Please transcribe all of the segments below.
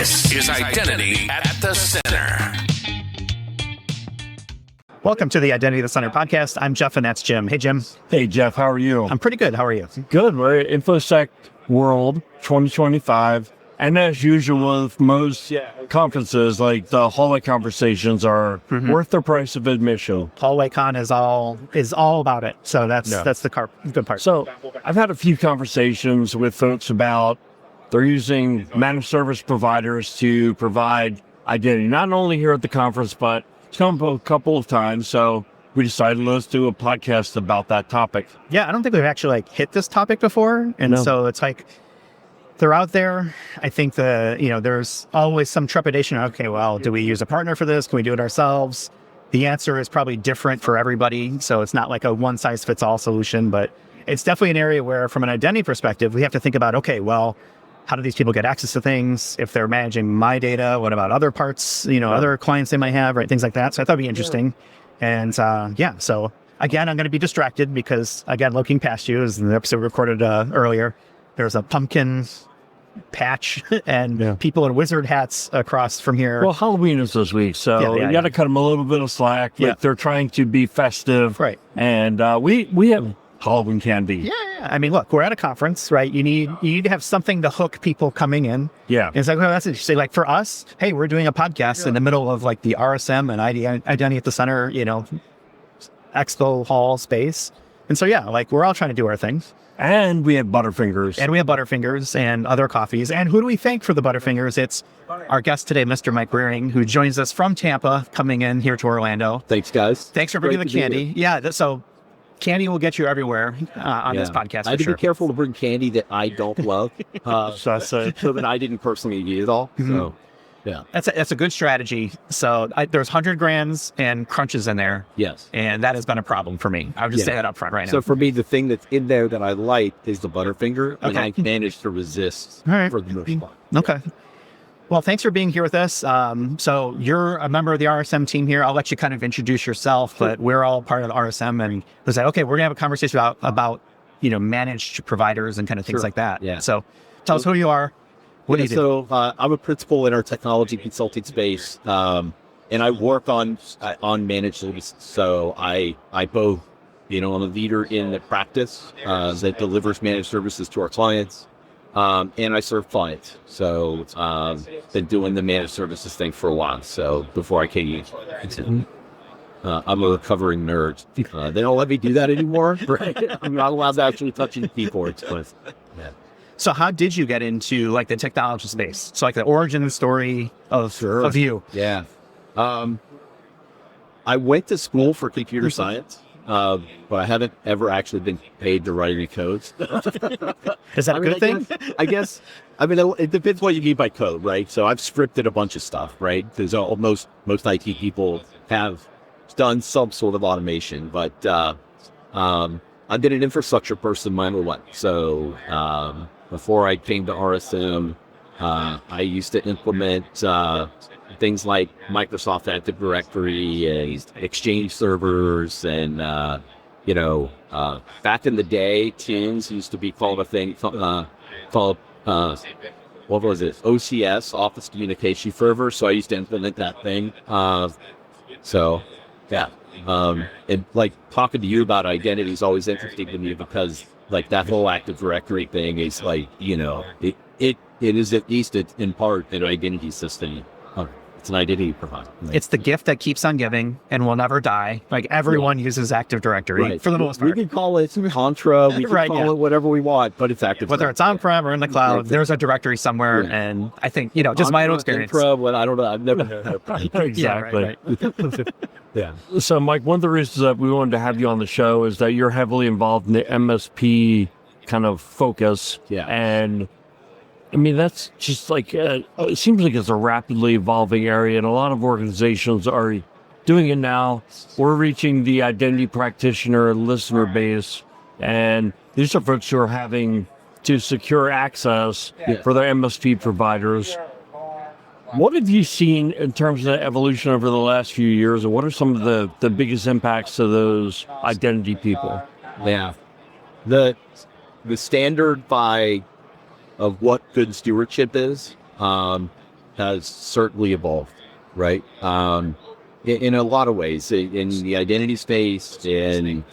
This is Identity at the Center. Welcome to the Identity at the Center podcast. I'm Jeff and that's Jim. Hey, Jim. Hey, Jeff. How are you? I'm pretty good. How are you? Good. We're at InfoSec World 2025. And as usual with most conferences, like the hallway conversations are worth the price of admission. Hallway Con is all about it. So that's the good part. So I've had a few conversations with folks about they're using managed service providers to provide identity, not only here at the conference, but it's come up a couple of times. So we decided let's do a podcast about that topic. Yeah, I don't think we've actually hit this topic before. And so it's like, they're out there. I think there's always some trepidation. Okay, well, do we use a partner for this? Can we do it ourselves? The answer is probably different for everybody. So it's not like a one size fits all solution, but it's definitely an area where from an identity perspective, we have to think about, okay, well, how do these people get access to things? If they're managing my data, what about other parts, other clients they might have, right? Things like that. So I thought it'd be interesting. And so again, I'm going to be distracted because again, looking past you as the episode recorded earlier, there's a pumpkin patch and people in wizard hats across from here. Well, Halloween is this week, so you got to cut them a little bit of slack. Like they're trying to be festive, right? And we have Halloween candy. Yeah. I mean, look, we're at a conference, right? You need to have something to hook people coming in. Yeah. And it's like, well, that's interesting. Like for us, hey, we're doing a podcast in the middle of like the RSM and Identity at the Center, expo hall space. And so, like we're all trying to do our thing. And we have Butterfingers. And other coffees. And who do we thank for the Butterfingers? It's our guest today, Mr. Mike Reiring, who joins us from Tampa, coming in here to Orlando. Thanks, guys. Thanks for bringing the candy. Yeah, so candy will get you everywhere on this podcast. I had to be careful to bring candy that I don't love. So that I didn't personally eat it all. So, yeah. That's a good strategy. So there's 100 grams and crunches in there. Yes. And that has been a problem for me. I would just say that up front right now. So for me, the thing that's in there that I like is the Butterfinger. And I managed to resist for the most part. Okay. Well, thanks for being here with us. So you're a member of the RSM team here. I'll let you kind of introduce yourself, but we're all part of the RSM and was like, okay, we're gonna have a conversation about managed providers and kind of things like that. Yeah. So tell us who you are. What do you do? So I'm a principal in our technology consulting space, and I work on managed services. So I both, I'm a leader in the practice that delivers managed services to our clients, and I serve clients. So been doing the managed services thing for a while. So before I came in, I'm a recovering nerd. They don't let me do that anymore. Right? I'm not allowed to actually touch the keyboards, but yeah. So how did you get into like the technology space? So like the origin story of you. Yeah. I went to school for computer science, but I haven't ever actually been paid to write any codes. Is that a good thing? I guess. It depends what you mean by code, right? So I've scripted a bunch of stuff, right? Because most IT people have done some sort of automation, but I've been an infrastructure person my whole life. So before I came to RSM, I used to implement things like Microsoft Active Directory and Exchange servers, and back in the day, Teams used to be called a thing called what was it? OCS, Office Communication Server. So I used to implement that thing. And like talking to you about identity is always interesting to me because like that whole Active Directory thing is like, it is at least in part an identity system. It's an identity provider. Right? It's the gift that keeps on giving and will never die. Like everyone uses Active Directory for the most part. We can call it Contra, we can call it whatever we want, but it's Active Whether it's on-prem or in the cloud, there's a directory somewhere. And I think, just my own experience. Well, I don't know. I've never had a Exactly. Yeah. So, Mike, one of the reasons that we wanted to have you on the show is that you're heavily involved in the MSP kind of focus. Yeah. And that's just like, it seems like it's a rapidly evolving area, and a lot of organizations are doing it now. We're reaching the identity practitioner listener base, and these are folks who are having to secure access for their MSP providers. What have you seen in terms of the evolution over the last few years, and what are some of the biggest impacts to those identity people? Yeah. The standard of what good stewardship is has certainly evolved, right? In a lot of ways, in the identity space, in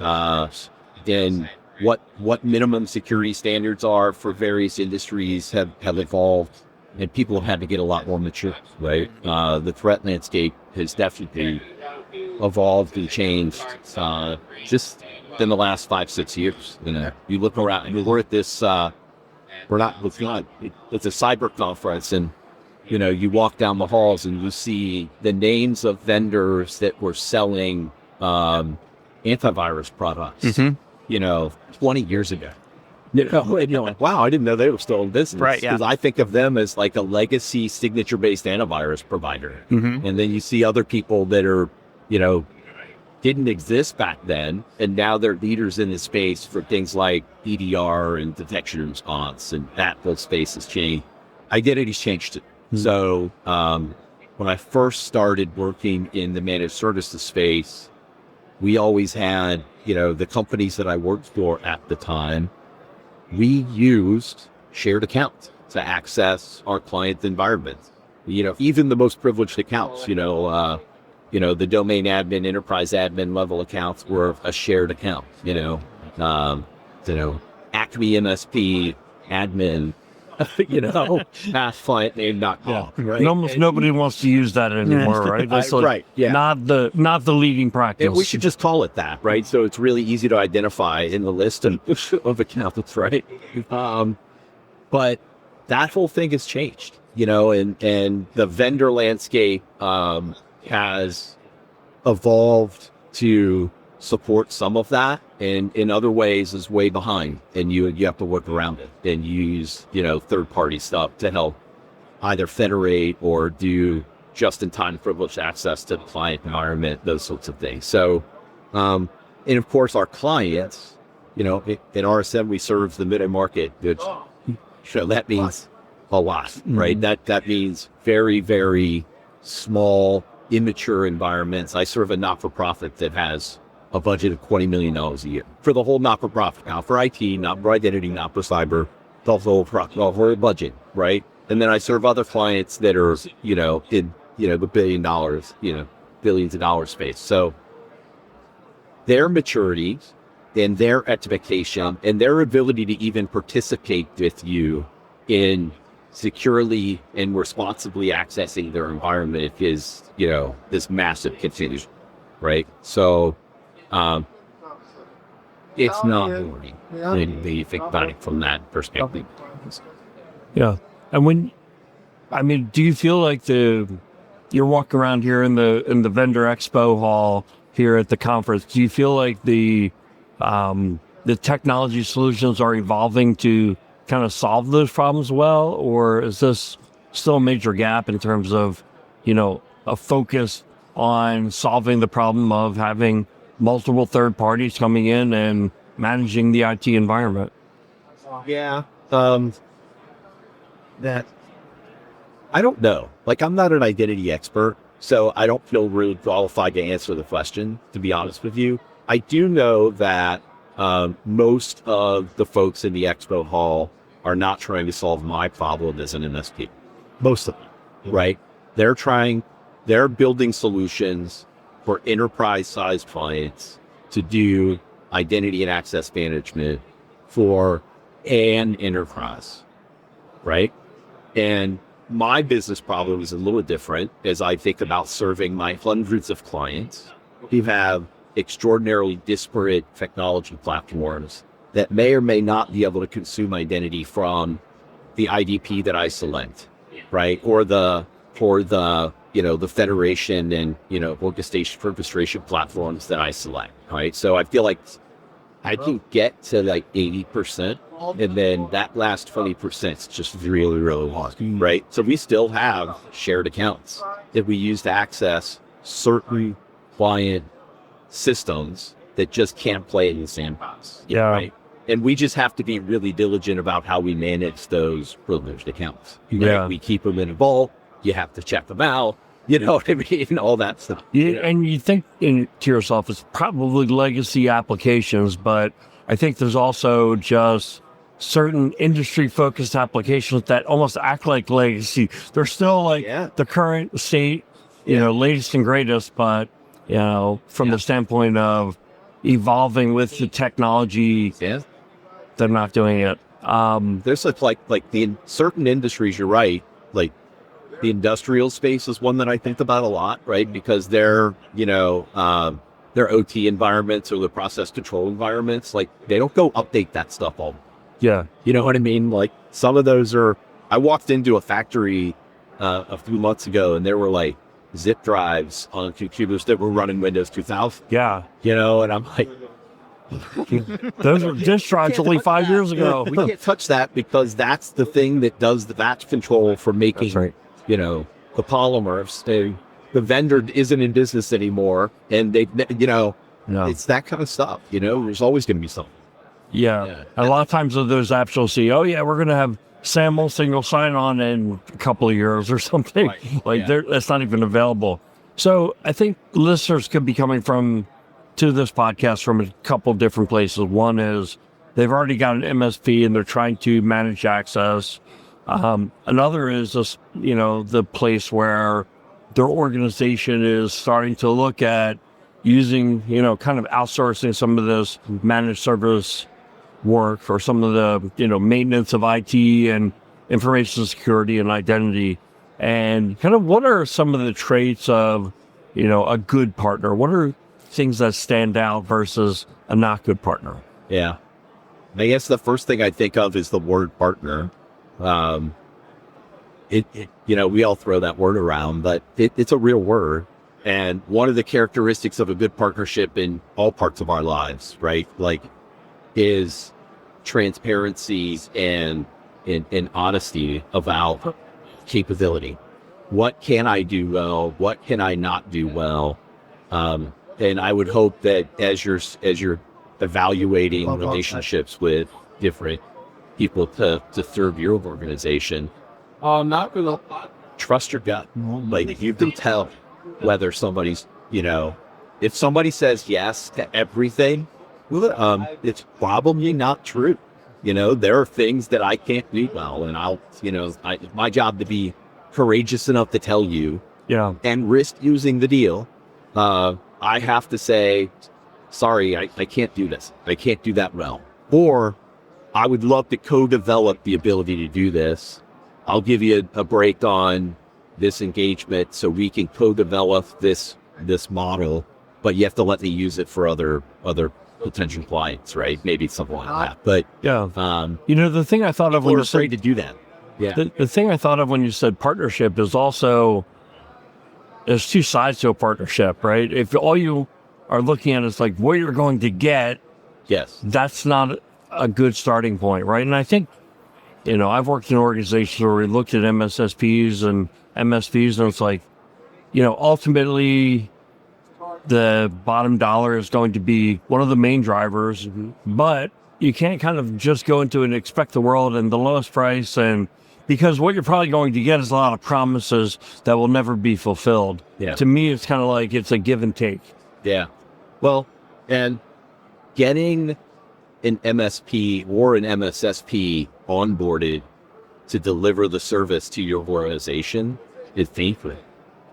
what minimum security standards are for various industries have evolved, and people have had to get a lot more mature, right? The threat landscape has definitely evolved and changed just in the last 5-6 years. You look around, we're at this, it's a cyber conference, and you walk down the halls and you see the names of vendors that were selling antivirus products, 20 years ago. And you're like, wow, I didn't know they were still in business. Right, yeah. Because I think of them as like a legacy signature-based antivirus provider. And then you see other people that are, didn't exist back then, and now they're leaders in this space for things like EDR and detection and response, and that whole space has changed. Identity's changed it. So when I first started working in the managed services space, we always had, the companies that I worked for at the time, we used shared accounts to access our client environments. Even the most privileged accounts, the domain admin, enterprise admin level accounts were a shared account, Acme MSP admin, client name.com. Right? And almost nobody wants to use that anymore, right? That's right. Yeah. Not the leading practice. And we should just call it that, right? So it's really easy to identify in the list of accounts, right? But that whole thing has changed, and the vendor landscape has evolved to support some of that, and in other ways is way behind, and you have to work around it and use third-party stuff to help either federate or do just-in-time privileged access to the client environment, those sorts of things. So and of course our clients, in RSM we serve the mid-market, which that means a lot, right? That means very, very small, immature environments. I serve a not-for-profit that has a budget of $20 million a year for the whole not-for-profit, not for IT, not for identity, not for cyber, the whole budget, right? And then I serve other clients that are, in, the billions of dollars space. So their maturity and their expectation and their ability to even participate with you in securely and responsibly accessing their environment is, this massive continuum, right? So it's not boring when you think about it from that perspective. Yeah. And do you feel like you're walking around here in the vendor expo hall here at the conference, do you feel like the technology solutions are evolving to kind of solve those problems well, or is this still a major gap in terms of, a focus on solving the problem of having multiple third parties coming in and managing the IT environment? Yeah. That I don't know. I'm not an identity expert, so I don't feel really qualified to answer the question, to be honest with you. I do know that most of the folks in the expo hall are not trying to solve my problem as an MSP. Most of them, right? They're building solutions for enterprise-sized clients to do identity and access management for an enterprise, right? And my business problem is a little different as I think about serving my hundreds of clients who have extraordinarily disparate technology platforms that may or may not be able to consume identity from the IDP that I select, right? Or the federation and, orchestration platforms that I select, right? So I feel like I can get to 80%, and then that last 20% is just really, really long, right? So we still have shared accounts that we use to access certain client systems that just can't play in the sandbox. Yeah. Right? And we just have to be really diligent about how we manage those privileged accounts. Right? Yeah. We keep them in a vault. You have to check them out. You know what I mean? All that stuff. Yeah, and you think to yourself, it's probably legacy applications, but I think there's also just certain industry-focused applications that almost act like legacy. They're still like the current state, latest and greatest, but, from the standpoint of evolving with the technology, they're not doing it. There's like the certain industries, you're right, like the industrial space is one that I think about a lot, right? Because they're, their OT environments or the process control environments, like they don't go update that stuff all. Yeah. You know what I mean? Like some of those I walked into a factory a few months ago and there were like zip drives on computers that were running Windows 2000. Yeah. And I'm like, those were disk drives only 5 years ago. We can't touch that because that's the thing that does the batch control for making, the polymers. The vendor isn't in business anymore, and it's that kind of stuff. There's always going to be something. Yeah. A lot of times those apps will see, we're going to have SAML single sign-on in a couple of years or something. Right. That's not even available. So I think listeners could be coming to this podcast from a couple of different places. One is they've already got an MSP and they're trying to manage access. Another is just, the place where their organization is starting to look at using, kind of outsourcing some of this managed service work or some of the, maintenance of IT and information security and identity. And kind of what are some of the traits of, a good partner? What are things that stand out versus a not good partner? Yeah. I guess the first thing I think of is the word partner. We all throw that word around, but it's a real word. And one of the characteristics of a good partnership in all parts of our lives, right? Like, is transparency and honesty about capability. What can I do well? What can I not do well? And I would hope that as you're evaluating relationships with different people to serve your organization, not gonna trust your gut. Like you can tell whether somebody's, if somebody says yes to everything, it's probably not true. There are things that I can't do well, and it's my job to be courageous enough to tell you, and risk using the deal. I have to say, sorry, I can't do this. I can't do that well. Or I would love to co-develop the ability to do this. I'll give you a break on this engagement so we can co-develop this model, but you have to let me use it for other potential clients, right? Maybe something like that. But the thing I thought of when you're afraid to do that. Yeah. The thing I thought of when you said partnership is also there's two sides to a partnership, right? If all you are looking at is like what you're going to get, that's not a good starting point, right? And I think, I've worked in organizations where we looked at MSSPs and MSPs, and it's like, ultimately the bottom dollar is going to be one of the main drivers, but you can't kind of just go into and expect the world and the lowest price, and because what you're probably going to get is a lot of promises that will never be fulfilled. Yeah. To me, it's kind of like it's a give and take. Yeah. Well, and getting an MSP or an MSSP onboarded to deliver the service to your organization is painful.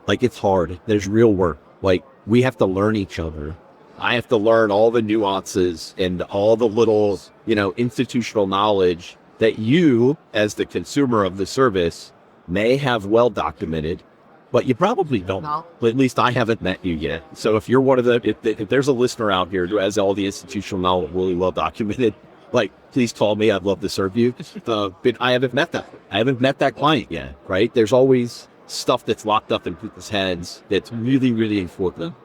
Like, it's hard. There's real work. Like, we have to learn each other. I have to learn all the nuances and all the little, institutional knowledge that you, as the consumer of the service, may have well documented, but you probably don't. At least I haven't met you yet. So if you're one of if there's a listener out here who has all the institutional knowledge really well documented, like, please call me. I'd love to serve you. But I haven't met that. I haven't met that client yet, right? There's always stuff that's locked up in people's heads that's really, really important.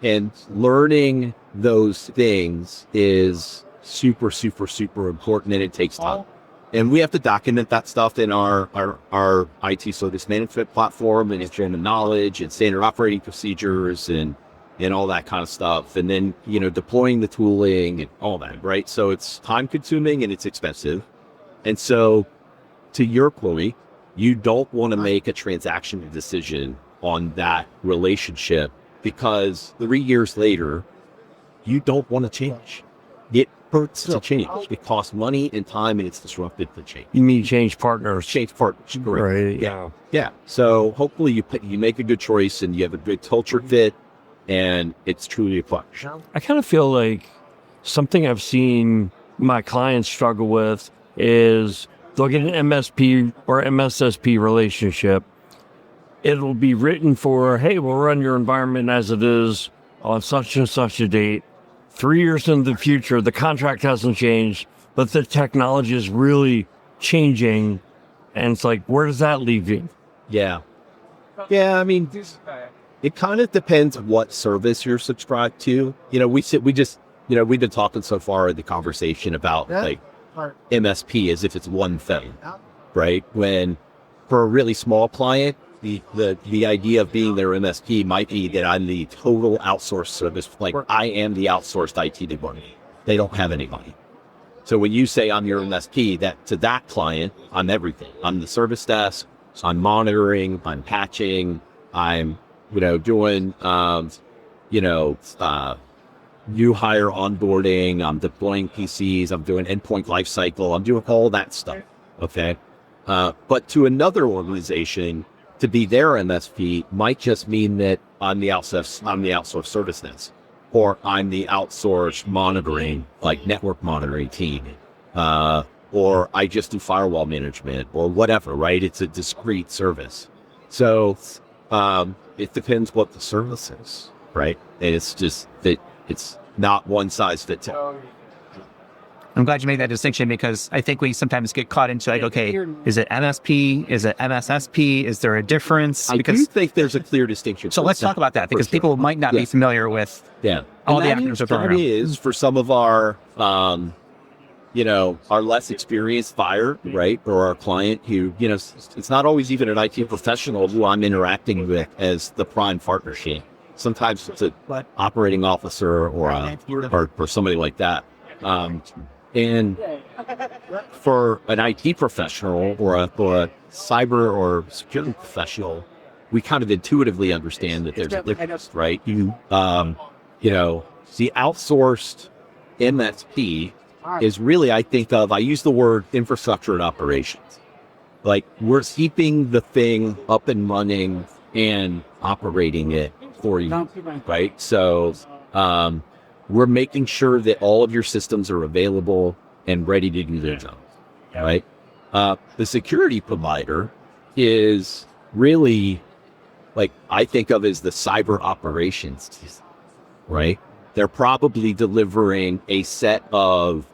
And learning those things is super, super, super important, and it takes time. And we have to document that stuff in our IT service management platform, and exchange of knowledge and standard operating procedures and all that kind of stuff. And then, deploying the tooling and all that, right? So it's time consuming and it's expensive. And so, to your point, you don't want to make a transactional decision on that relationship because 3 years later, you don't want to change. hurts to change. It costs money and time, and it's disruptive to change. You mean change partners? Change partners, correct. Right. Yeah. So hopefully you make a good choice and you have a good culture fit, and it's truly a push. I kind of feel like something I've seen my clients struggle with is they'll get an MSP or MSSP relationship. It'll be written for, hey, we'll run your environment as it is on such and such a date. 3 years into the future, the contract hasn't changed, but the technology is really changing. And it's like, where does that leave you? Yeah. I mean, it kind of depends what service you're subscribed to. We've been talking so far in the conversation about like MSP as if it's one thing, right? When for a really small client, the idea of being their MSP might be that I'm the total outsourced service. Like I am the outsourced IT department. They don't have any money. So when you say I'm your MSP, that to that client, I'm everything. I'm the service desk. I'm monitoring. I'm patching. I'm, doing, new hire onboarding. I'm deploying PCs. I'm doing endpoint lifecycle. I'm doing all that stuff. Okay. But to another organization, to be their MSP might just mean that I'm the outsourced service desk, or I'm the outsourced monitoring, like network monitoring team, or I just do firewall management or whatever, right? It's a discrete service. So it depends what the service is, right? And it's just that it's not one size fits all. I'm glad you made that distinction, because I think we sometimes get caught into like, okay, is it MSP? Is it MSSP? Is there a difference? I do think there's a clear distinction. So let's talk about that, because people might not be familiar with all the acronyms. That is for some of our, our less experienced buyer, right? Or our client who, it's not always even an IT professional who I'm interacting with as the prime partnership. Sometimes it's an operating officer or somebody like that. And for an IT professional or a cyber or security professional, we kind of intuitively understand that there's a difference, right? The outsourced MSP is really, I use the word infrastructure and operations. Like we're keeping the thing up and running and operating it for you, right? So, we're making sure that all of your systems are available and ready to do their job, right? The security provider is really, like, I think of as the cyber operations, right? They're probably delivering a set of,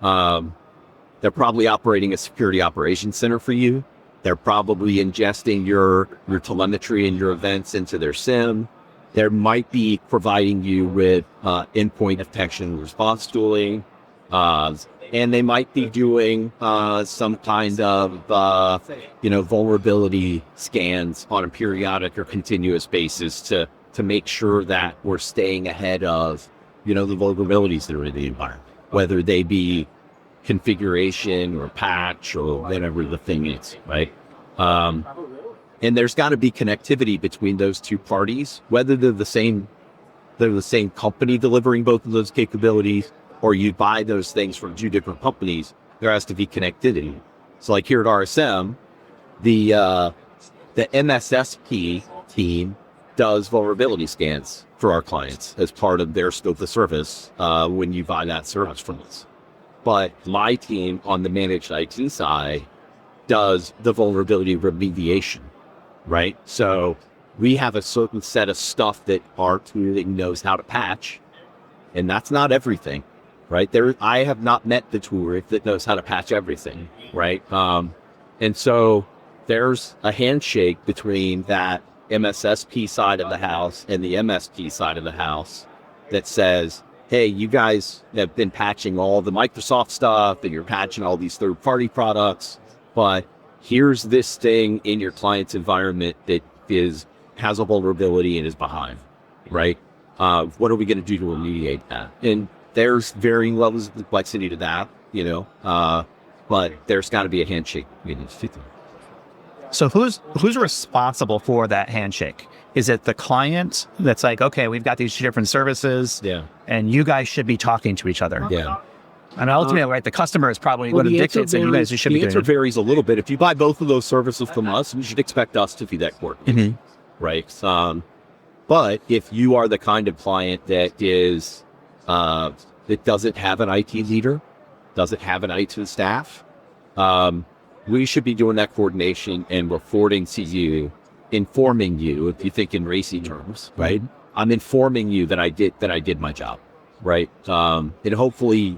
they're probably operating a security operations center for you. They're probably ingesting your telemetry and your events into their SIEM. There might be providing you with endpoint detection and response tooling, and they might be doing some kind of vulnerability scans on a periodic or continuous basis to make sure that we're staying ahead of the vulnerabilities that are in the environment, whether they be configuration or patch or whatever the thing is, right? And there's got to be connectivity between those two parties, whether they're the same company delivering both of those capabilities, or you buy those things from two different companies. There has to be connectivity. So, like here at RSM, the MSSP team does vulnerability scans for our clients as part of their scope of service when you buy that service from us. But my team on the managed IT side does the vulnerability remediation. Right. So we have a certain set of stuff that our tooling knows how to patch, and that's not everything, right? I have not met the tool that knows how to patch everything, right? And so there's a handshake between that MSSP side of the house and the MSP side of the house that says, hey, you guys have been patching all the Microsoft stuff and you're patching all these third-party products, but here's this thing in your client's environment that has a vulnerability and is behind, right? What are we going to do to remediate that? And there's varying levels of complexity to that, but there's got to be a handshake. So who's responsible for that handshake? Is it the client that's like, okay, we've got these two different services, and you guys should be talking to each other? Yeah. And ultimately, right, the customer is probably going to dictate that you guys should be doing The answer it. varies a little bit. If you buy both of those services from us, you should expect us to be that coordinator, right? But if you are the kind of client that is that doesn't have an IT leader, doesn't have an IT staff, we should be doing that coordination and reporting to you, informing you. If you think in racy terms, right? I'm informing you that I did my job, right? And hopefully,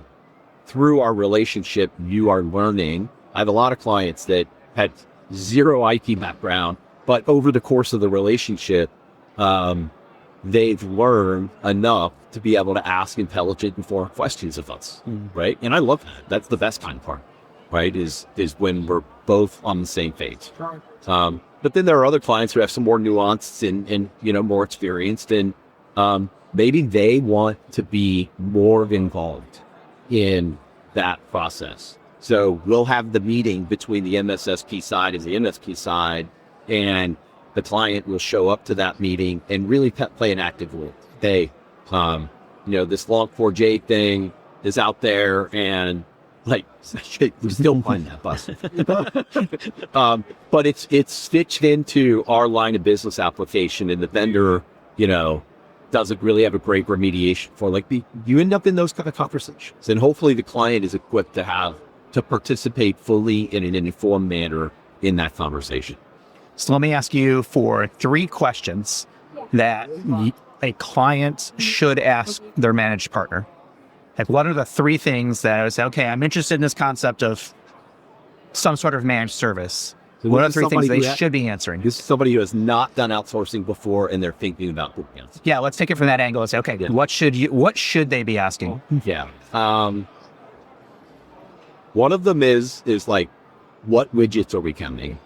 through our relationship, you are learning. I have a lot of clients that had zero IT background, but over the course of the relationship, they've learned enough to be able to ask intelligent, informed questions of us, right? And I love that. That's the best kind of part, right? Is when we're both on the same page. But then there are other clients who have some more nuance and more experienced, and maybe they want to be more involved in that process. So we'll have the meeting between the MSSP side and the MSP side, and the client will show up to that meeting and really play an active role. Hey, this Log4j thing is out there, and like, we still find that bus. But it's stitched into our line of business application, and the vendor, doesn't really have a great remediation for. You end up in those kind of conversations, and hopefully the client is equipped to participate fully in an informed manner in that conversation. So let me ask you for 3 questions that a client should ask their managed partner. Like, what are the 3 things that I would say, okay, I'm interested in this concept of some sort of managed service. So what are 3 things they should be answering? This is somebody who has not done outsourcing before, and they're thinking about doing it. Yeah, let's take it from that angle and say, okay, what should they be asking? Yeah. One of them is like, what widgets are we counting?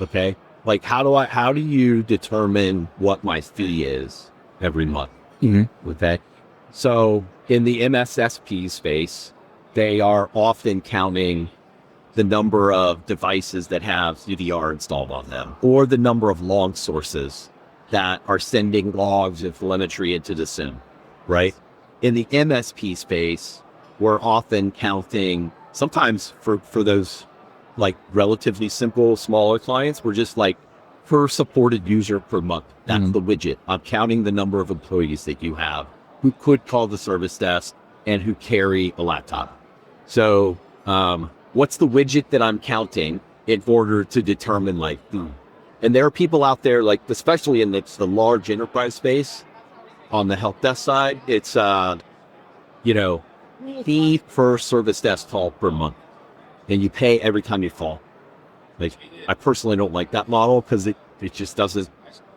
Okay. Like, how do you determine what my fee is every month? Okay. So in the MSSP space, they are often counting the number of devices that have UDR installed on them, or the number of log sources that are sending logs of telemetry into the SIM, right? In the MSP space, we're often counting, sometimes for those like relatively simple, smaller clients, we're just like per supported user per month. That's the widget. I'm counting the number of employees that you have who could call the service desk and who carry a laptop. So what's the widget that I'm counting in order to determine and there are people out there, like, especially in the large enterprise space on the help desk side, it's, fee per service desk call per month. And you pay every time you call. Like, I personally don't like that model because it just doesn't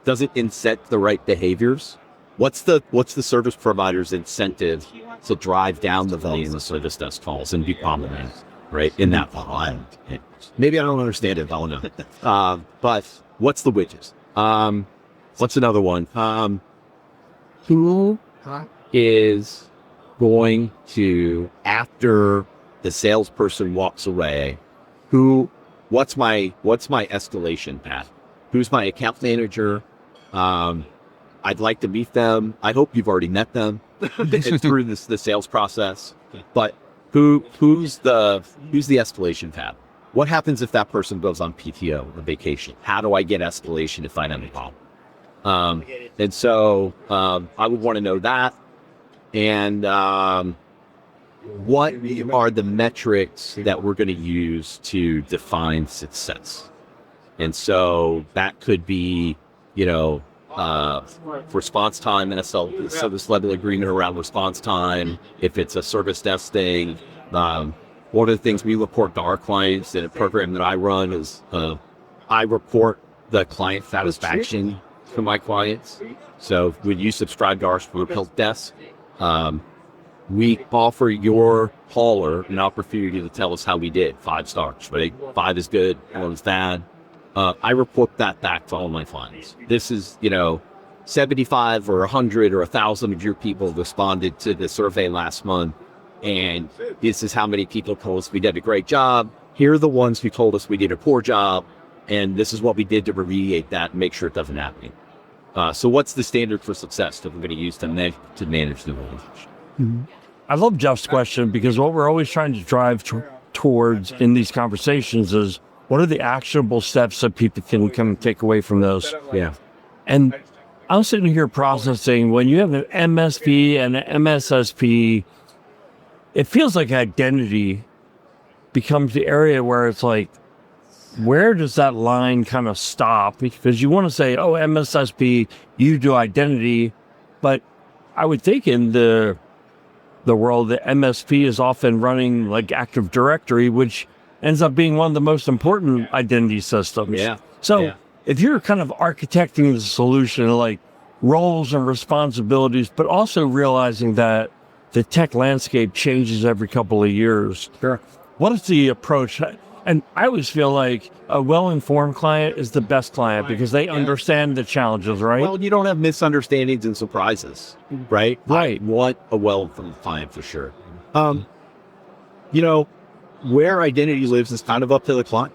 incent the right behaviors. What's the service provider's incentive to drive down the volume of service desk calls and be prominent, right, in that model? Maybe I don't understand it. I don't know. But what's the widgets? What's another one? Who is going to, after the salesperson walks away, what's my escalation path? Who's my account manager? I'd like to meet them. I hope you've already met them through the sales process. But who's the escalation path? What happens if that person goes on PTO or vacation? How do I get escalation if I have a problem? And so I would want to know that. And what are the metrics that we're going to use to define success? And so that could be, response time and a service level agreement around response time. If it's a service desk thing, one of the things we report to our clients in a program that I run is I report the client satisfaction to my clients. So when you subscribe to our help desk, we offer your caller an opportunity to tell us how we did. 5 stars, right? 5 is good, 1 is bad. I report that back to all my clients. This is, 75 or 100 or 1,000 of your people responded to the survey last month. And this is how many people told us we did a great job. Here are the ones who told us we did a poor job. And this is what we did to remediate that and make sure it doesn't happen. So what's the standard for success that we're going to use to manage the relationship? I love Jeff's question because what we're always trying to drive towards in these conversations is what are the actionable steps that people can come take away from those? Yeah. And I'm sitting here processing when you have an MSP and an MSSP, it feels like identity becomes the area where it's like, where does that line kind of stop? Because you want to say, oh, MSSP, you do identity, but I would think in the world, the MSP is often running like Active Directory, which ends up being one of the most important identity systems. Yeah. So if you're kind of architecting the solution, like roles and responsibilities, but also realizing that the tech landscape changes every couple of years. Sure. What is the approach? And I always feel like a well-informed client is the best client because they understand the challenges, right? Well, you don't have misunderstandings and surprises, right? Right. I want a well-informed client for sure. Where identity lives is kind of up to the client,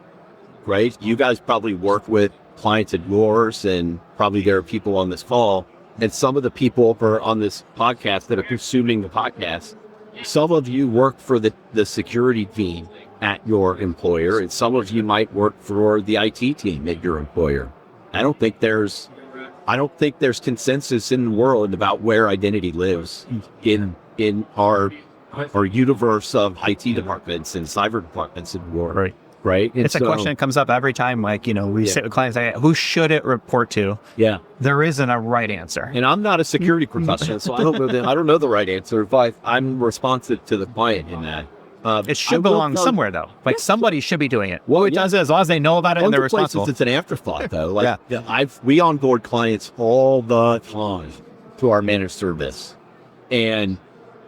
right? You guys probably work with clients at yours, and probably there are people on this call, and some of the people are on this podcast that are consuming the podcast. Some of you work for the security team at your employer, and some of you might work for the IT team at your employer. I don't think there's consensus in the world about where identity lives in our universe of IT departments and cyber departments in the world. Right. It's a question that comes up every time. Like, we sit with clients, like, who should it report to? Yeah. There isn't a right answer. And I'm not a security professional, so I don't know the right answer, but I'm responsive to the client in that. It should belong somewhere, though. Like, somebody should be doing it. Well, it does it as long as they know about it and they're responsible. It's an afterthought, though. Like, we onboard clients all the time to our managed service, and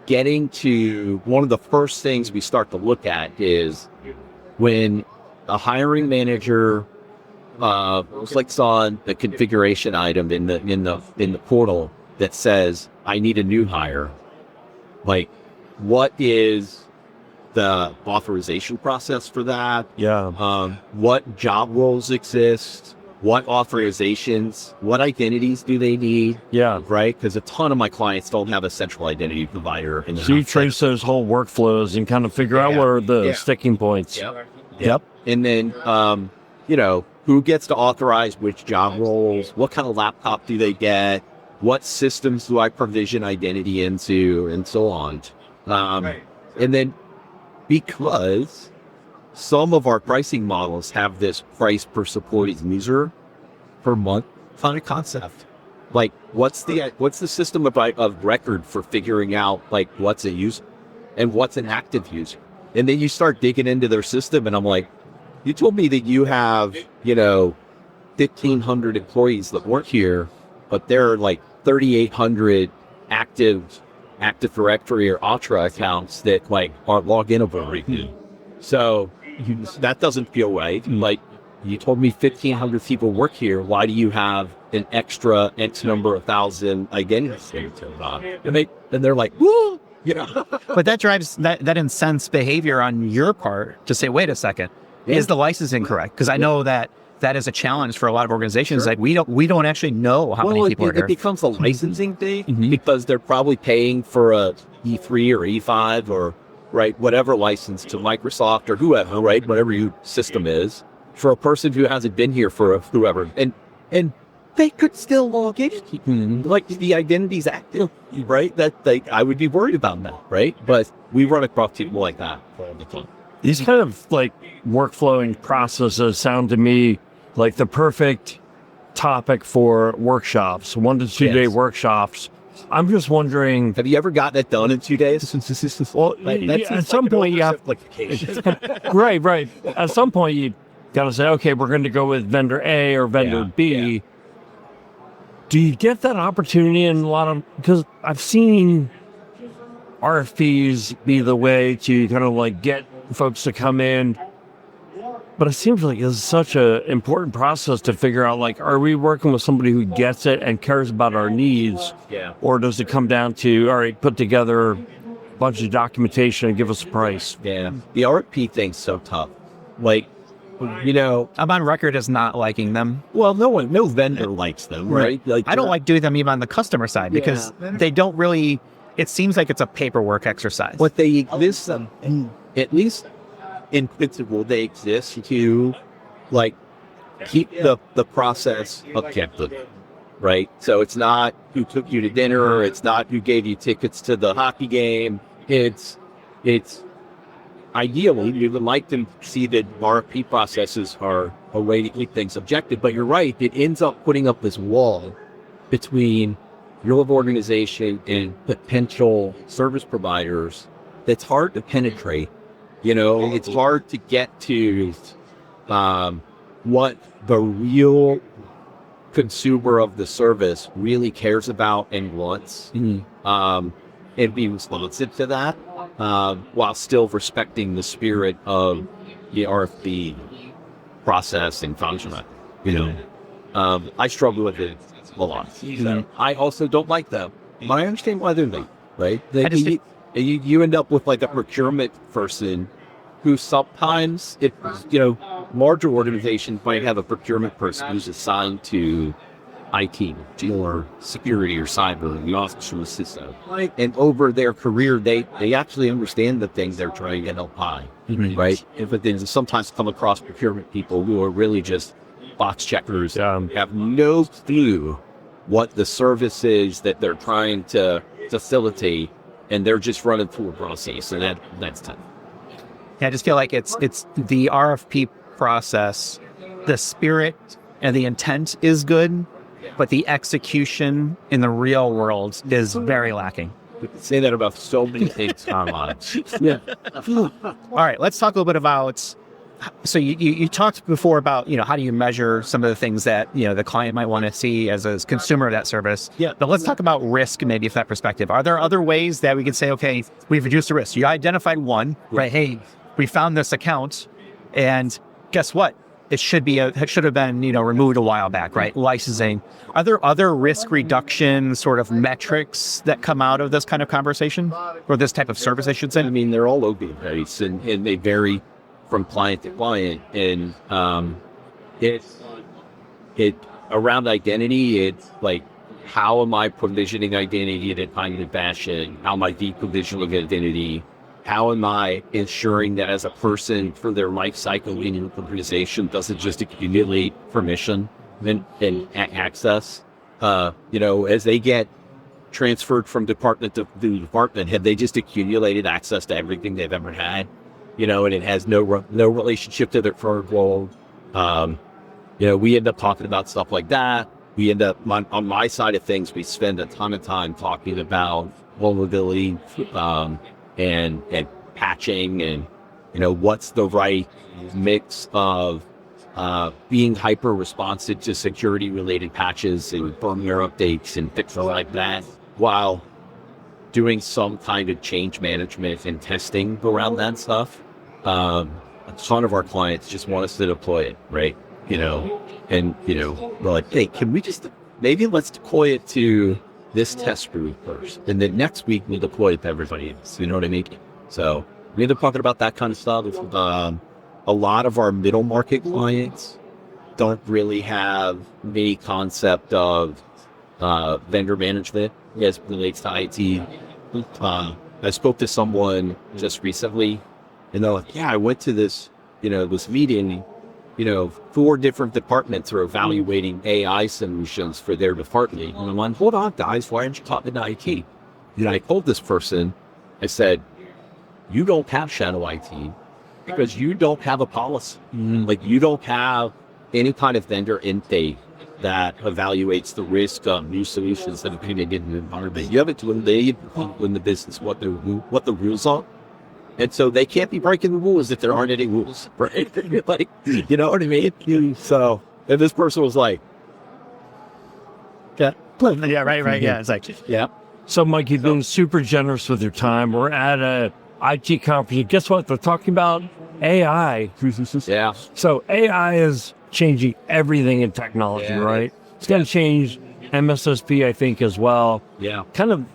getting to one of the first things we start to look at is when a hiring manager clicks on the configuration item in the portal that says, I need a new hire. Like, what is the authorization process for that? Yeah. What job roles exist? What authorizations? What identities do they need? Yeah. Right? Because a ton of my clients don't have a central identity provider. So you trace those whole workflows and kind of figure out what are the sticking points. Yep. And then, who gets to authorize which job roles? What kind of laptop do they get? What systems do I provision identity into? And so on. And then, because some of our pricing models have this price per supported user per month kind of concept. Like, what's the system of record for figuring out, like, what's a user and what's an active user? And then you start digging into their system, and I'm like, you told me that you have, 1,500 employees that work here, but there are like 3,800 active directory or Entra accounts that like aren't logged in every. So that doesn't feel right. Like, you told me 1,500 people work here. Why do you have an extra X number of thousand identities? And they're like, whoa. But that drives that incents behavior on your part to say, wait a second, is the licensing correct? Because I know that is a challenge for a lot of organizations. Sure. Like, we don't actually know how many people are here. It becomes a licensing thing because they're probably paying for a E3 or E5 or whatever license to Microsoft or whoever, right? Whatever your system is, for a person who hasn't been here for whoever. And they could still log in. Like, the identity's active, right? I would be worried about that, right? But we run across people like that all the time. These kind of like workflowing processes sound to me like the perfect topic for workshops, 1 to 2 day workshops. I'm just wondering, have you ever gotten it done in 2 days? Well, at some point you have, right. At some point you got to say, okay, we're going to go with vendor A or vendor B. Yeah. Do you get that opportunity in a lot of, because I've seen RFPs be the way to kind of like get folks to come in, but it seems like it's such an important process to figure out, like, are we working with somebody who gets it and cares about our needs? Yeah. Or does it come down to, all right, put together a bunch of documentation and give us a price? Yeah. The RFP thing's so tough. Like, I'm on record as not liking them. Well, no vendor likes them, right? Like, I don't like doing them even on the customer side because they don't really it seems like it's a paperwork exercise. But they exist, at least in principle, they exist to like keep the process objective, right? So it's not who took you to dinner, it's not who gave you tickets to the hockey game. It's ideally you would like to see that RFP processes are a way to keep things objective, but you're right, it ends up putting up this wall between your organization and potential service providers that's hard to penetrate. It's hard to get to what the real consumer of the service really cares about and wants, and be responsive to that, while still respecting the spirit of the RFP process and function. I struggle with it a lot. So I also don't like them, but I understand why they're late, right? You end up with like a procurement person who sometimes, larger organizations might have a procurement person who's assigned to IT or security or cyber and the office from the system. Right. And over their career, they actually understand the things they're trying to help high, right? But then sometimes come across procurement people who are really just box checkers, have no clue what the service is that they're trying to facilitate, and they're just running through a process, and that's tough. Yeah, I just feel like it's the RFP process, the spirit and the intent is good, but the execution in the real world is very lacking. We can say that about so many things online. Yeah. All right, let's talk a little bit about, so you talked before about, how do you measure some of the things that, the client might want to see as a consumer of that service. Yeah. But let's talk about risk maybe from that perspective. Are there other ways that we can say, okay, we've reduced the risk? You identified one, right? Hey, we found this account and guess what? It should have been, removed a while back, right? Licensing. Are there other risk reduction sort of metrics that come out of this kind of conversation or this type of service, I should say? I mean, they're all over the place and they vary from client to client. And it around identity, it's like, how am I provisioning identity in a timely fashion? How am I deprovisioning identity? How am I ensuring that as a person for their life cycle in an organization doesn't just accumulate permission and access? As they get transferred from department to department, have they just accumulated access to everything they've ever had? And it has no relationship to their current role. We end up talking about stuff like that. We end up, on my side of things, we spend a ton of time talking about vulnerability, and patching and, what's the right mix of being hyper responsive to security related patches and firmware updates and fixes like that, while doing some kind of change management and testing around that stuff. A ton of our clients just want us to deploy it, right? We're like, hey, can we maybe let's deploy it to this test group first, and then next week we'll deploy it to everybody else. You know what I mean? So we end up talking about that kind of stuff. A lot of our middle market clients don't really have any concept of vendor management as it relates to IT. I spoke to someone just recently, and they're like, yeah, I went to this meeting. 4 different departments are evaluating AI solutions for their department. And I'm like, hold on, guys, why aren't you talking to IT? And I told this person, I said, you don't have shadow IT because you don't have a policy. Like, you don't have any kind of vendor intake that evaluates the risk of new solutions that are going to get in the environment. You have it to relay in the business what the rules are. And so they can't be breaking the rules if there aren't any rules, right? Like, you know what I mean? So, and this person was like, yeah, right. Yeah, it's like, yeah. So, Mike, you've been super generous with your time. We're at a IT conference. Guess what? They're talking about AI. Yeah. So AI is changing everything in technology, right? It's going to change MSSP, I think, as well. Yeah. Kind of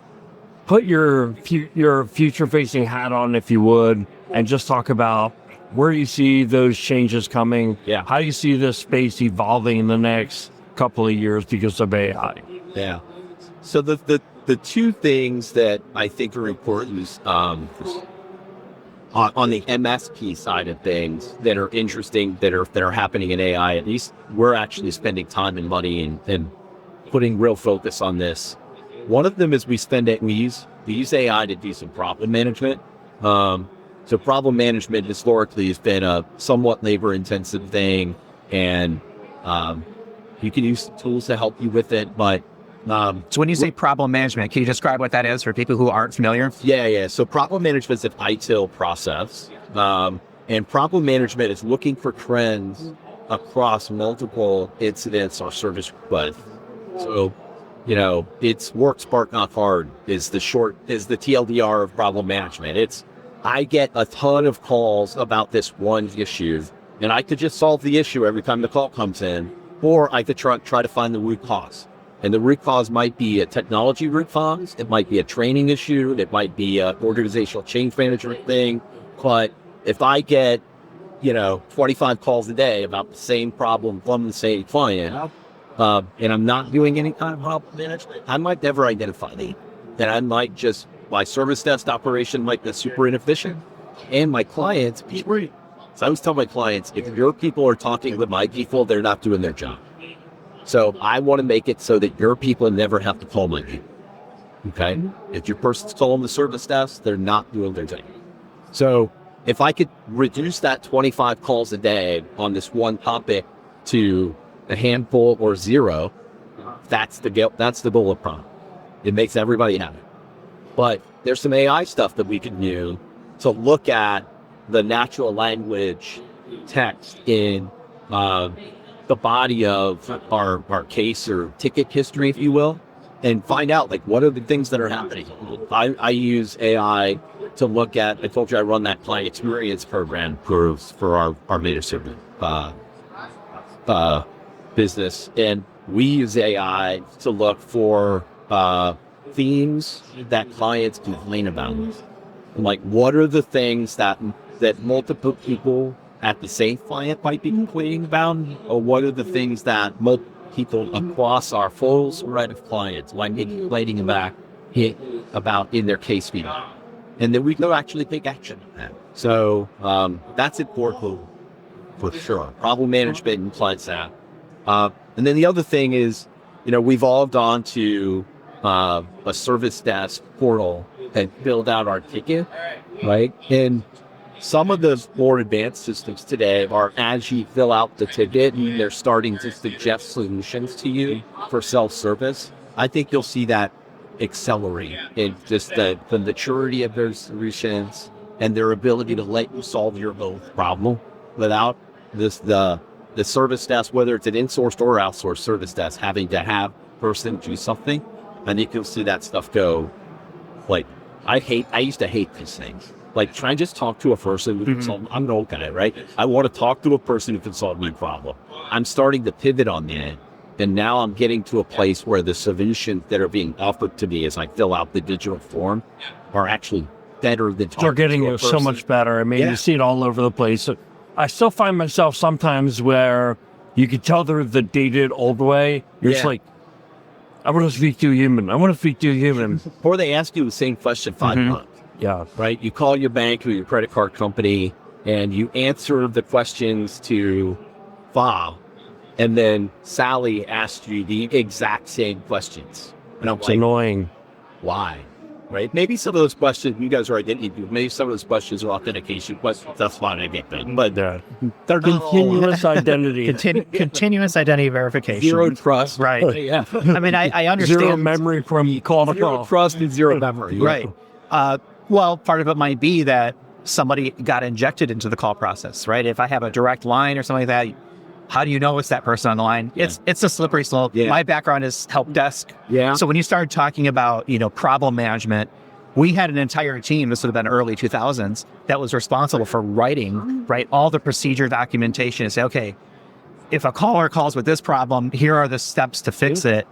put your future-facing hat on, if you would, and just talk about where you see those changes coming. Yeah. How do you see this space evolving in the next couple of years because of AI? Yeah. So the the two things that I think are important is, on the MSP side of things that are interesting, that are happening in AI. At least we're actually spending time and money and putting real focus on this. One of them is we use AI to do some problem management. So problem management historically has been a somewhat labor-intensive thing, and you can use tools to help you with it. But so when you say problem management, can you describe what that is for people who aren't familiar? Yeah. So problem management is an ITIL process, and problem management is looking for trends across multiple incidents or service requests. So, it's work, spark, not hard is the TLDR of problem management. I get a ton of calls about this one issue, and I could just solve the issue every time the call comes in, or I could try to find the root cause. And the root cause might be a technology root cause, it might be a training issue, it might be an organizational change management thing. But if I get, 25 calls a day about the same problem from the same client, and I'm not doing any kind of problem management, I might never identify them. Then I might just, my service desk operation might be super inefficient, and my clients be worried. So I always tell my clients, if your people are talking with my people, they're not doing their job. So I want to make it so that your people never have to call my people. Okay? If your person's calling the service desk, they're not doing their job. So if I could reduce that 25 calls a day on this one topic to a handful or zero, that's the bullet point. It makes everybody happy. But there's some AI stuff that we can do to look at the natural language text in the body of our case or ticket history, if you will, and find out what are the things that are happening. I use AI to look at, I told you I run that client experience program for our leadership business, and we use AI to look for themes that clients complain about. What are the things that multiple people at the same client might be complaining about, or what are the things that multiple people across our full spread of clients might be complaining about in their case feedback, and then we go actually take action on that. So that's important for sure. Problem management and client sat. And then the other thing is, we've evolved onto a service desk portal and build out our ticket, right? And some of the more advanced systems today are, as you fill out the ticket, they're starting to suggest solutions to you for self-service. I think you'll see that accelerate in just the maturity of their solutions and their ability to let you solve your own problem without the service desk, whether it's an insourced or outsourced service desk, having to have a person do something. I think you'll see that stuff go. I used to hate these things. Try and just talk to a person who can solve. I'm an old guy, right? I want to talk to a person who can solve my problem. I'm starting to pivot on that. And now I'm getting to a place where the solutions that are being offered to me as I fill out the digital form are actually better than talking to a person. They're getting so much better. I mean, You see it all over the place. I still find myself sometimes where you can tell they're the dated old way. You're just I want to speak to a human. Or they ask you the same question 5 times. Yeah. Right? You call your bank or your credit card company and you answer the questions to Bob, and then Sally asks you the exact same questions. And I'm annoying. Why? Right? Maybe some of those questions, you guys are identity. Maybe some of those questions are authentication questions. That's fine, I get that. But they're continuous identity. Continuous identity verification. Zero trust. Right. Yeah. I mean, I understand. Zero memory from call to zero call. Trust and zero memory. Right. Well, part of it might be that somebody got injected into the call process, right? If I have a direct line or something like that, how do you know it's that person on the line? Yeah. It's a slippery slope. Yeah. My background is help desk. Yeah. So when you started talking about, problem management, we had an entire team, this would have been early 2000s, that was responsible for writing, all the procedure documentation and say, okay, if a caller calls with this problem, here are the steps to fix it.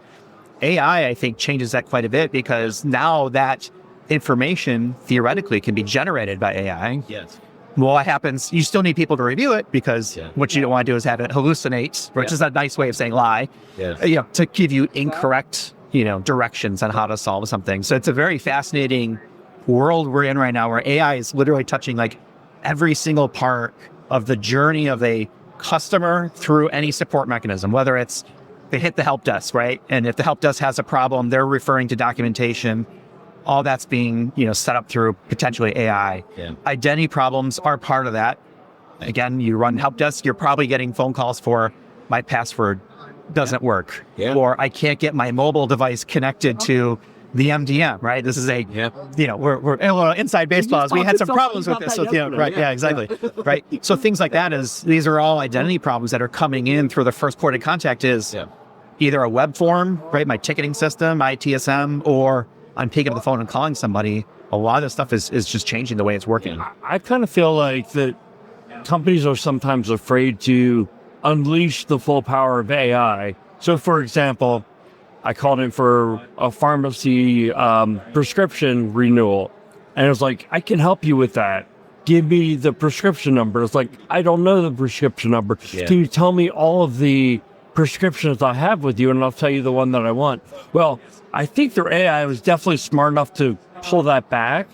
AI, I think, changes that quite a bit because now that information theoretically can be generated by AI. Yes. Well, what happens? You still need people to review it because what you don't want to do is have it hallucinate, which is a nice way of saying lie. Yes. To give you incorrect directions on how to solve something. So it's a very fascinating world we're in right now, where AI is literally touching like every single part of the journey of a customer through any support mechanism, whether it's they hit the help desk, right? And if the help desk has a problem, they're referring to documentation. All that's being, set up through potentially AI. Yeah. Identity problems are part of that. Again, you run help desk, you're probably getting phone calls for my password doesn't work, or I can't get my mobile device connected to the MDM, right? This is we're a little inside baseball. We had some problems with this, right? Yeah, exactly, right? So things like that these are all identity problems that are coming in through the first point of contact is either a web form, right? My ticketing system, my TSM, or I'm picking up the phone and calling somebody. A lot of this stuff is just changing the way it's working. I kind of feel like that companies are sometimes afraid to unleash the full power of AI. So, for example, I called in for a pharmacy prescription renewal, and it was like, I can help you with that. Give me the prescription number. It's like, I don't know the prescription number. Yeah. Can you tell me all of the prescriptions I have with you, and I'll tell you the one that I want? Well, I think their AI was definitely smart enough to pull that back.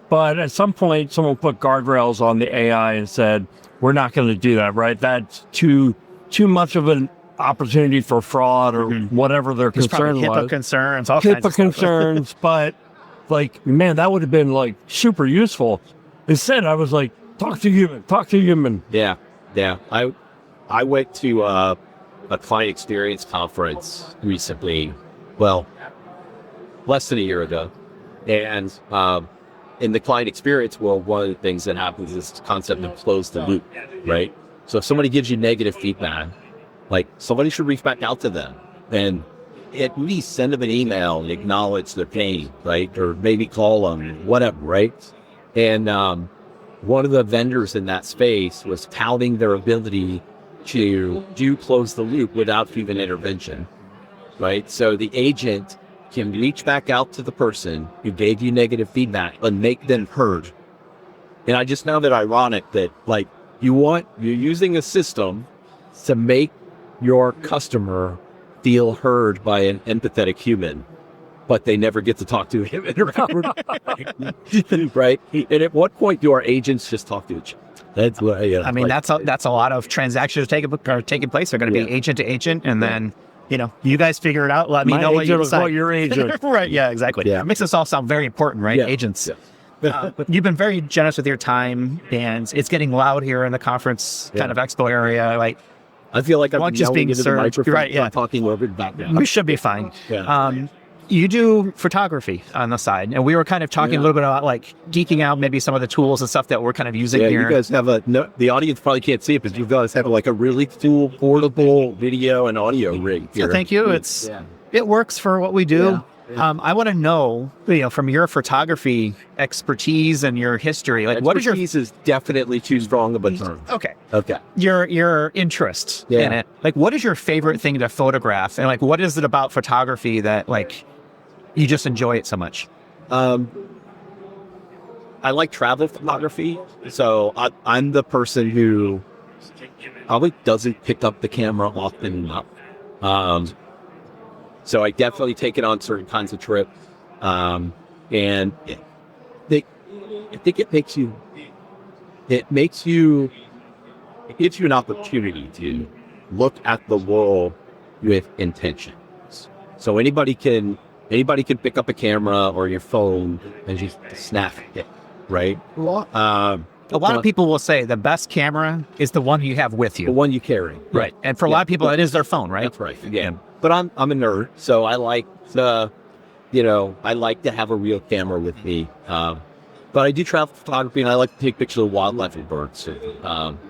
But at some point, someone put guardrails on the AI and said, we're not going to do that, right? That's too much of an opportunity for fraud or whatever their concern was. HIPAA concerns, all kinds of stuff. concerns, but like, man, that would have been like super useful. Instead, I was like, talk to human. Yeah. I went to a client experience conference recently, less than a year ago. And in the client experience world, one of the things that happens is this concept of close the loop, right? So if somebody gives you negative feedback, like somebody should reach back out to them and at least send them an email and acknowledge their pain, right? Or maybe call them, whatever, right? And one of the vendors in that space was touting their ability to do close the loop without human intervention, right? So the agent can reach back out to the person who gave you negative feedback and make them heard. And I just found it ironic that you're using a system to make your customer feel heard by an empathetic human, but they never get to talk to him. Right? And at what point do our agents just talk to each other? That's what that's a lot of transactions taking place. They're going to be agent to agent, and then you guys figure it out. Let me know what you decide. Your agent. Right? Yeah, exactly. Yeah. It makes us all sound very important, right? Yeah. Agents. Yeah. You've been very generous with your time, and it's getting loud here in the conference kind of expo area. Like, I feel like I'm just being served. Microphone, right? Yeah, talking a little bit background. We should be fine. Yeah. You do photography on the side, and we were kind of talking a little bit about like geeking out maybe some of the tools and stuff that we're kind of using here. You guys have the audience probably can't see it, but you guys have like a really cool portable video and audio rig here. So thank you. It works for what we do. Yeah. I want to know, from your photography expertise and your history, like what is your is definitely too strong of a term. Okay. Your interest in it. Like, what is your favorite thing to photograph, and like, what is it about photography that like you just enjoy it so much? I like travel photography, so I'm the person who probably doesn't pick up the camera often enough. So I definitely take it on certain kinds of trips. And I think it gives you an opportunity to look at the world with intentions. So anybody can pick up a camera or your phone and just snap it, right? A lot of people will say the best camera is the one you have with you. The one you carry. Right. And for a lot of people, it is their phone, right? That's right. Yeah. But I'm a nerd, so I like to have a real camera with me. But I do travel photography, and I like to take pictures of wildlife and birds.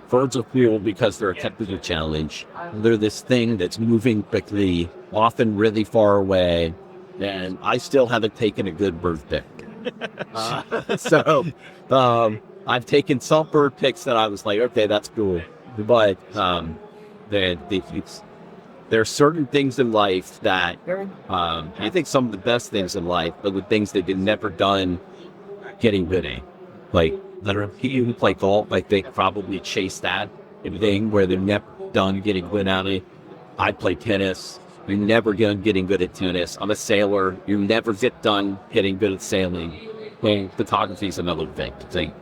Birds are cool because they're a technical challenge. They're this thing that's moving quickly, often really far away, and I still haven't taken a good bird pic. So I've taken some bird pics that I was like, okay, that's cool. But there are certain things in life that I think some of the best things in life are the things that they've never done getting good at. Like, people who play golf, I think, probably chase that thing where they're never done getting good at it. I play tennis. You're never getting good at tennis. I'm a sailor. You never get done getting good at sailing. And photography is another thing.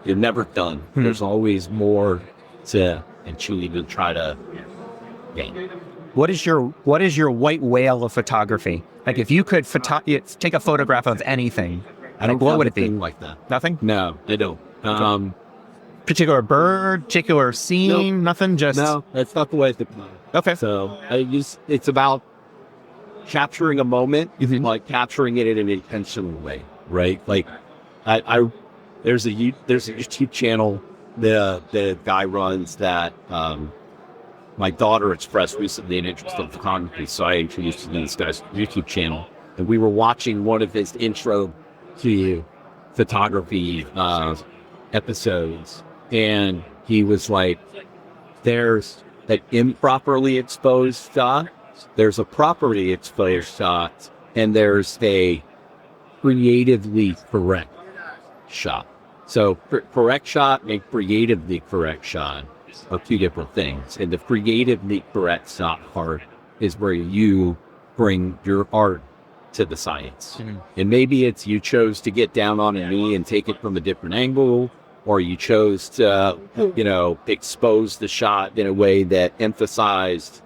You're never done. There's always more to achieve and try to gain. What is your white whale of photography? Like if you could take a photograph of anything, what would it be? Like that. Nothing? No, I don't. Particular bird, particular scene, nothing. Just no. That's not the way I think about it. Okay. So it's about capturing a moment, like capturing it in an intentional way, right? Like there's a YouTube channel the guy runs that my daughter expressed recently an interest in photography, so I introduced him to this guy's YouTube channel, and we were watching one of his intro to photography episodes, and he was like, there's an improperly exposed shot, there's a properly exposed shot, and there's a creatively correct shot. So correct shot and creatively correct shot are two different things. And the creatively correct shot part is where you bring your art to the science. And maybe it's you chose to get down on a knee and take it from a different angle, or you chose to, expose the shot in a way that emphasized,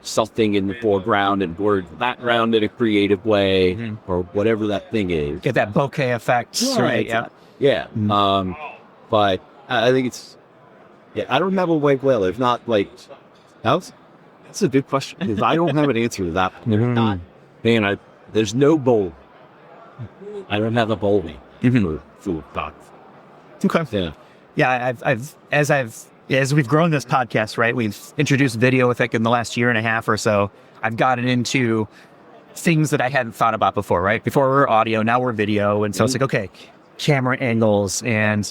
something in the foreground and blurred the background in a creative way, or whatever that thing is. Get that bokeh effect, right? Yeah. Yeah. But I think I don't have a white whale. If not, that's a good question, because I don't have an answer to that. There's no bowl. I don't have a bowling for thoughts. Okay. Yeah. As we've grown this podcast, right? We've introduced video, I think, in the last year and a half or so. I've gotten into things that I hadn't thought about before, right? Before we were audio, now we're video. And so it's like, okay, camera angles and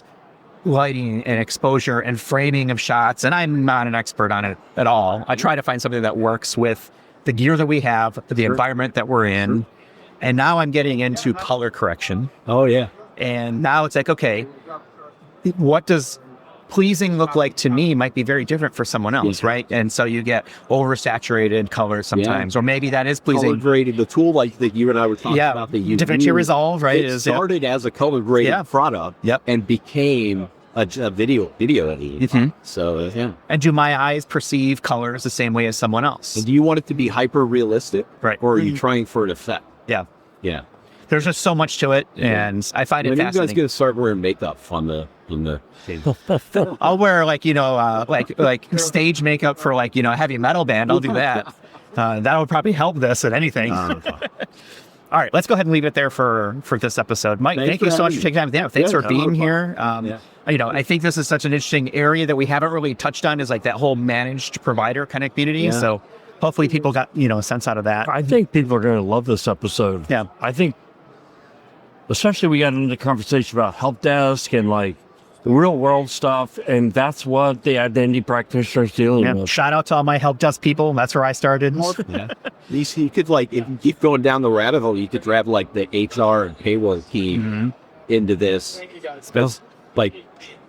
lighting and exposure and framing of shots. And I'm not an expert on it at all. I try to find something that works with the gear that we have, the environment that we're in. And now I'm getting into color correction. Oh, yeah. And now it's like, okay, what does pleasing look like to me might be very different for someone else, right? And so you get oversaturated colors sometimes, or maybe that is pleasing. Color graded, the tool like that you and I were talking about, that you DaVinci Resolve, right? It started as a color graded product, and became a video editing. So and do my eyes perceive colors the same way as someone else? And do you want it to be hyper realistic, right? Or are you trying for an effect? Yeah. There's just so much to it, and I find it fascinating. When are you guys going to start wearing makeup on the I'll wear like stage makeup for a heavy metal band. I'll do that. That would probably help this at anything. All right, let's go ahead and leave it there for this episode. Mike, thank you so much for taking time. Thanks for being here. I think this is such an interesting area that we haven't really touched on, is like that whole managed provider kind of community. Yeah. So hopefully people got a sense out of that. I think people are going to love this episode. Yeah, I think especially we got into the conversation about help desk and the real world stuff, and that's what the identity practitioner is dealing with. Shout out to all my help desk people. That's where I started. You could if you keep going down the rabbit hole, you could grab the HR and payroll team into this. Because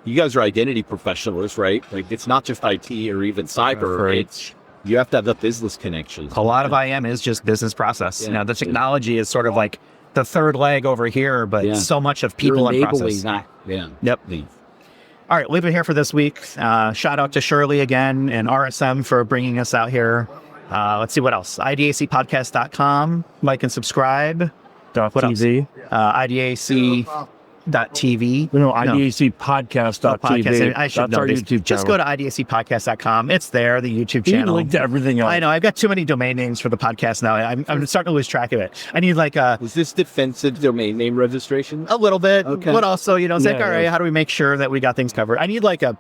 you guys are identity professionals, right? It's not just IT or even cyber. It's you have to have the business connections. A lot of IM is just business process. The technology is sort of the third leg over here, but so much of people and process. Yep. All right, leave it here for this week. Shout out to Shirley again and RSM for bringing us out here. Let's see what else. IDACpodcast.com. Like and subscribe. .tv. IDAC.tv. No, IDACpodcast.tv. I should That's know our this. YouTube channel. Just go to IDACpodcast.com. It's there, the YouTube channel. You link to everything else. I know. I've got too many domain names for the podcast now. I'm starting to lose track of it. I need Was this defensive domain name registration? A little bit. Okay. But also, it's all right, how do we make sure that we got things covered? I need a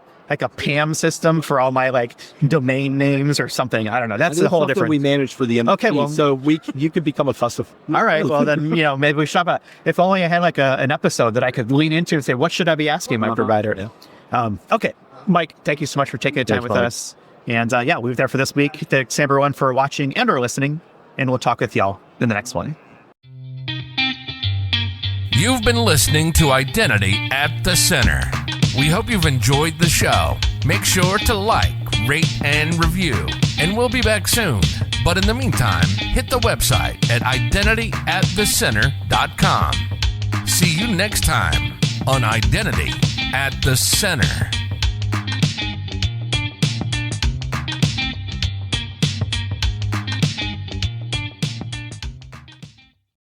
PAM system for all my domain names or something. I don't know. That's a whole different. We manage for the MSP. Okay, well, so you could become a customer. All right, well then maybe we shop out. If only I had an episode that I could lean into and say, what should I be asking my provider? Yeah. Okay, Mike, thank you so much for taking the time with us. And we'll be there for this week. Thanks everyone for watching and or listening, and we'll talk with y'all in the next one. You've been listening to Identity at the Center. We hope you've enjoyed the show. Make sure to like, rate, and review. And we'll be back soon. But in the meantime, hit the website at identityatthecenter.com. See you next time on Identity at the Center.